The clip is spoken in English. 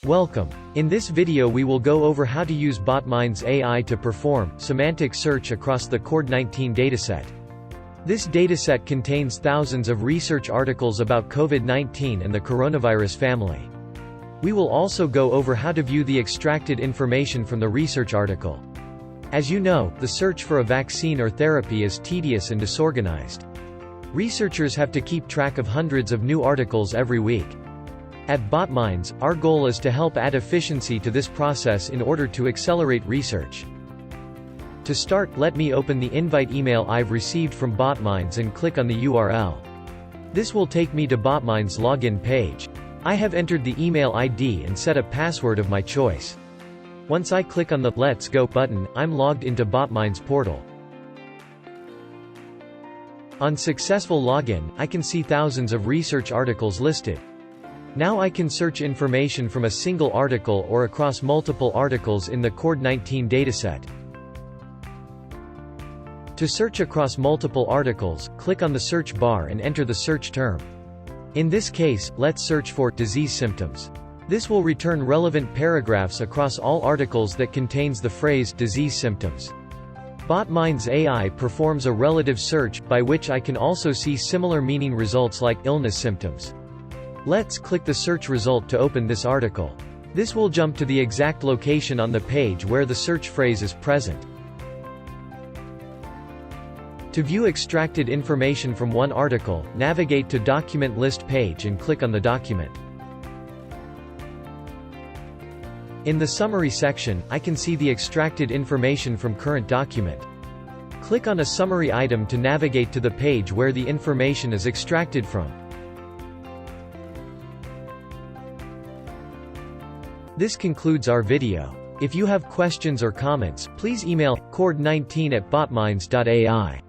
Welcome. In this video we will go over how to use Botminds AI to perform semantic search across the CORD-19 dataset. This dataset contains thousands of research articles about COVID-19 and the coronavirus family. We will also go over how to view the extracted information from the research article. As you know, the search for a vaccine or therapy is tedious and disorganized. Researchers have to keep track of hundreds of new articles every week. At Botminds, our goal is to help add efficiency to this process in order to accelerate research. To start, let me open the invite email I've received from Botminds and click on the URL. This will take me to Botminds login page. I have entered the email ID and set a password of my choice. Once I click on the Let's Go button, I'm logged into Botminds portal. On successful login, I can see thousands of research articles listed. Now I can search information from a single article or across multiple articles in the CORD-19 dataset. To search across multiple articles, click on the search bar and enter the search term. In this case, let's search for disease symptoms. This will return relevant paragraphs across all articles that contains the phrase disease symptoms. Botminds AI performs a relative search, by which I can also see similar meaning results like illness symptoms. Let's click the search result to open this article. This will jump to the exact location on the page where the search phrase is present. To view extracted information from one article, navigate to Document List page and click on the document. In the Summary section, I can see the extracted information from current document. Click on a summary item to navigate to the page where the information is extracted from. This concludes our video. If you have questions or comments, please email CORD19@botminds.ai.